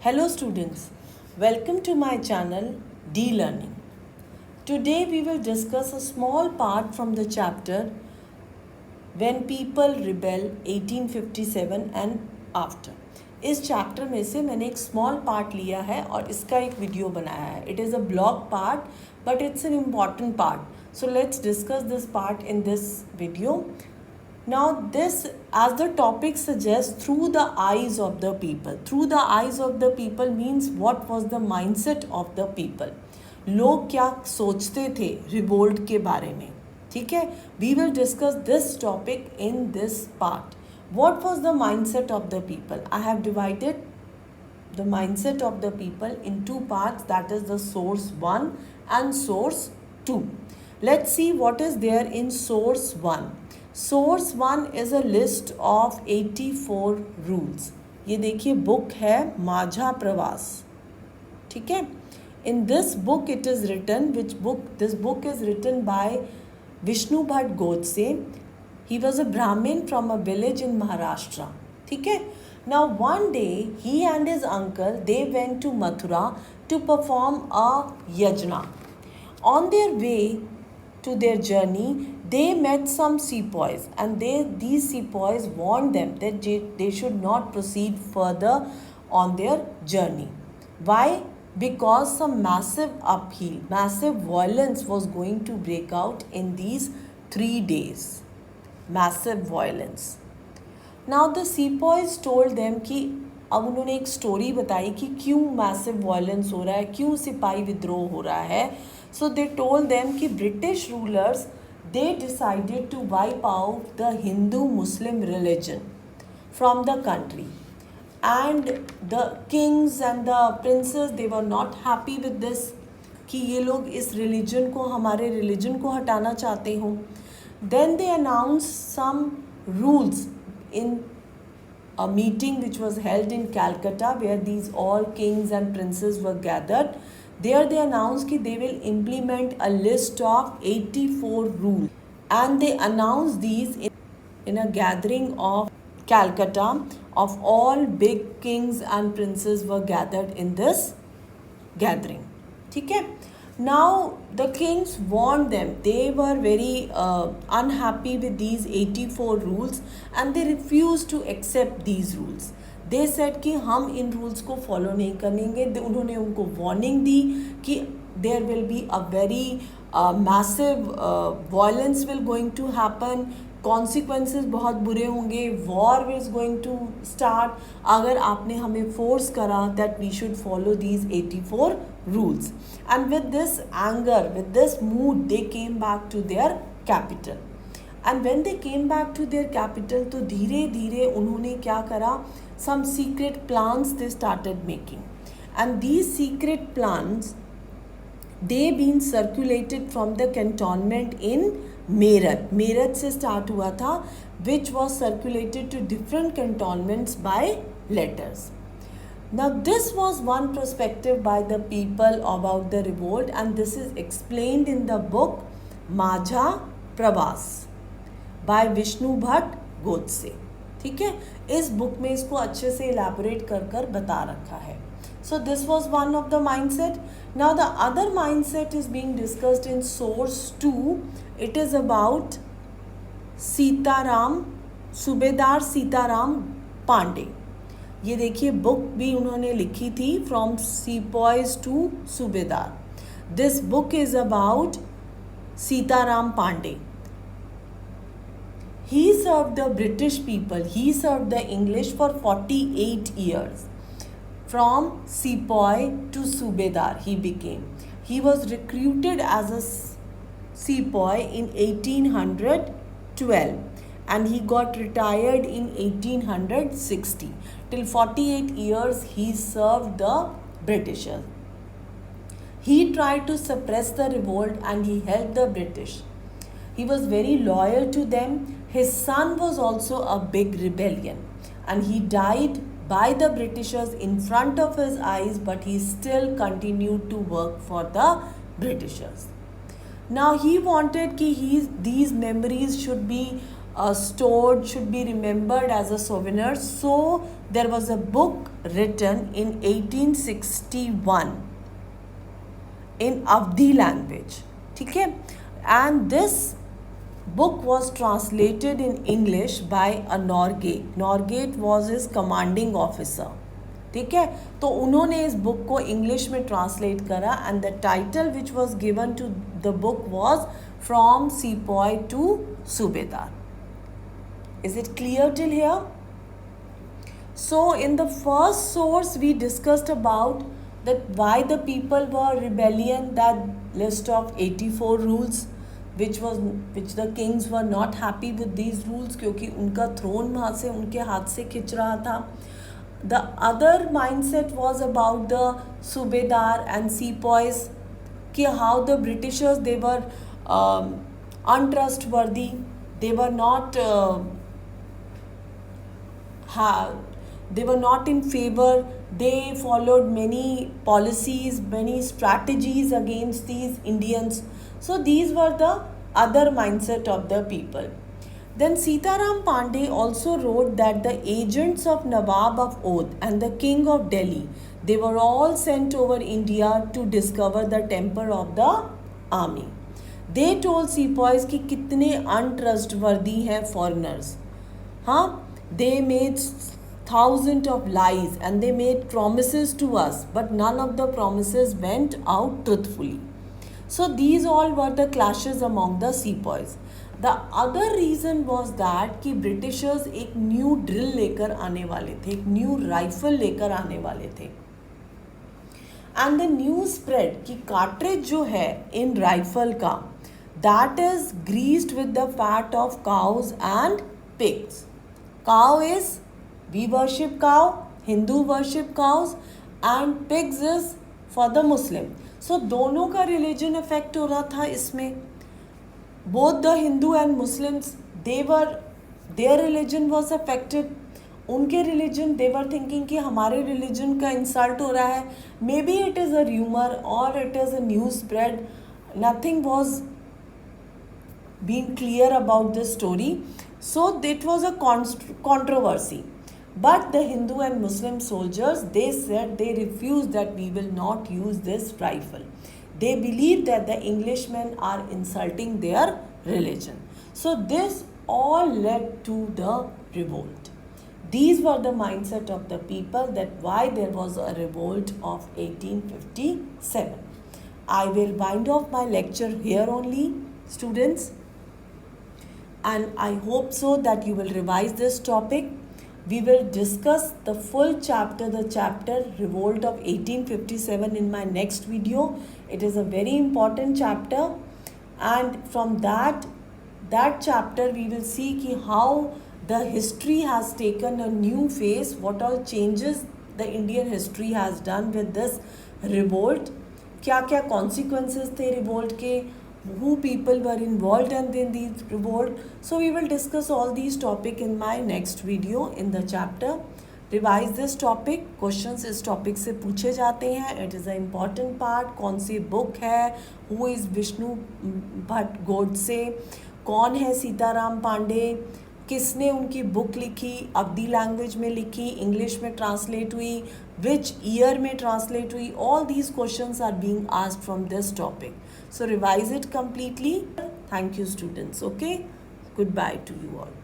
Hello students, welcome to my channel D Learning. Today we will discuss a small part from the chapter When People Rebel 1857 and After. इस chapter में से मैंने एक small part लिया है और इसका एक वीडियो बनाया है. It is a blog part but it's an important part. So let's discuss this part in this video. Now this, as the topic suggests, through the eyes of the people. Through the eyes of the people means what was the mindset of the people. लोग क्या सोचते थे revolt के बारे में. ठीक है, we will discuss this topic in this part. What was the mindset of the people? I have divided the mindset of the people in two parts, that is the source 1 and source 2. Let's see what is there in source 1. Source 1 is a list of 84 rules. ये देखिए book है माझा प्रवास. ठीक है, in this book it is written this book is written by Vishnu Bhatt Godse. He was a Brahmin from a village in Maharashtra. ठीक है, now one day he and his uncle they went to Mathura to perform a yagya. On their way to their journey, they met some sepoys, and these sepoys warned them that they should not proceed further on their journey. Why? Because some massive violence was going to break out in these 3 days. Massive violence. Now the sepoys told them कि अब उन्होंने एक story बताई कि क्यों massive violence हो रहा है, क्यों सिपाही विद्रोह हो रहा है. So they told them कि British rulers they decided to wipe out the Hindu Muslim religion from the country, and the kings and the princes they were not happy with this कि ये लोग इस religion को, हमारे religion को हटाना चाहते हो. Then they announced some rules in a meeting which was held in Calcutta, where these all kings and princes were gathered. There they announced that they will implement a list of 84 rules, and they announced these in a gathering of Calcutta. Of all big kings and princes were gathered in this gathering. ठीक है, now the kings warned them. They were very unhappy with these 84 rules and they refused to accept these rules. They said कि हम इन rules को follow नहीं करेंगे. उन्होंने उनको warning दी कि there will be a very massive violence will going to happen, consequences बहुत बुरे होंगे, war is going to start अगर आपने हमें फोर्स करा that we should follow these 84 rules. And with this anger, with this mood they came back to their capital. And when they came back to their capital तो धीरे धीरे उन्होंने क्या करा, some secret plans they started making, and these secret plans they been circulated from the cantonment in Meerut से start हुआ था, which was circulated to different cantonments by letters. Now this was one perspective by the people about the revolt, and this is explained in the book माझा प्रवास by Vishnu Bhatt Godse. ठीक है, इस book में इसको अच्छे से इलैबोरेट कर बता रखा है. So this was one of the mindset. Now the other mindset is being discussed in source 2. It is about Sitaram, सूबेदार सीताराम पांडे. ये देखिए बुक भी उन्होंने लिखी थी, from sepoys to subedar. This book is about Sitaram Pande. He served the British people, he served the English for 48 years. From sepoy to Subedar he became. He was recruited as a sepoy in 1812 and he got retired in 1860. Till 48 years he served the Britishers. He tried to suppress the revolt and he helped the British. He was very loyal to them. His son was also a big rebellion and he died by the Britishers in front of his eyes, but he still continued to work for the Britishers. Now he wanted कि these memories should be stored, should be remembered as a souvenir. So there was a book written in 1861 in Avdi language. ठीक है? And this book was translated in English by a Norgate. Norgate was his commanding officer. ठीक है? तो उन्होंने इस book को English में translate करा and the title which was given to the book was from sepoy to subedar. Is it clear till here? So in the first source we discussed about that why the people were rebellion, that list of 84 rules which the kings were not happy with these rules क्योंकि उनका throne वहाँ से उनके हाथ से खिंच रहा था. The other mindset was about the Subedar and sepoys कि how the Britishers they were untrustworthy, they were not they were not in favor, they followed many policies, many strategies against these Indians. So these were the other mindset of the people. Then Sitaram Pandey also wrote that the agents of Nawab of Oudh and the king of Delhi, they were all sent over India to discover the temper of the army. They told sepoys कि कितने untrustworthy हैं foreigners. हाँ, they made thousands of lies and they made promises to us, but none of the promises went out truthfully. So these all were the clashes among the sepoys. The other reason was that कि Britishers एक new drill लेकर आने वाले थे, एक new rifle लेकर आने वाले थे. And the news spread कि cartridge जो है in rifle का, that is greased with the fat of cows and pigs. Cow is, we worship cow, Hindu worship cows, and pigs is for the Muslim. So दोनों का religion effect हो रहा था इसमें. Both the Hindu and Muslims, their religion was affected. उनके religion, they were thinking कि हमारे religion का insult हो रहा है. Maybe it is a rumor or it is a news spread. Nothing was being clear about this story. So it was a controversy. But the Hindu and Muslim soldiers, they said they refused that we will not use this rifle. They believe that the Englishmen are insulting their religion. So this all led to the revolt. These were the mindset of the people, that why there was a revolt of 1857. I will wind off my lecture here only, students. And I hope so that you will revise this topic. We will discuss the full chapter, the chapter Revolt of 1857 in my next video. It is a very important chapter, and from that chapter we will see ki how the history has taken a new phase, what all changes the Indian history has done with this revolt, क्या consequences थे revolt के, who people were involved in this revolt. So we will discuss all these topics in my next video in the chapter. Revise this topic. Questions इस topic से पूछे जाते हैं. It is an important part. कौन सी book है? Who is Vishnu Bhatt Godse? कौन है सीताराम पांडे? किसने उनकी बुक लिखी? अवधी लैंग्वेज में लिखी, इंग्लिश में ट्रांसलेट हुई, विच ईयर में ट्रांसलेट हुई? All these questions are being asked from this topic. So revise it completely. Thank you, students. Okay. Goodbye to you all.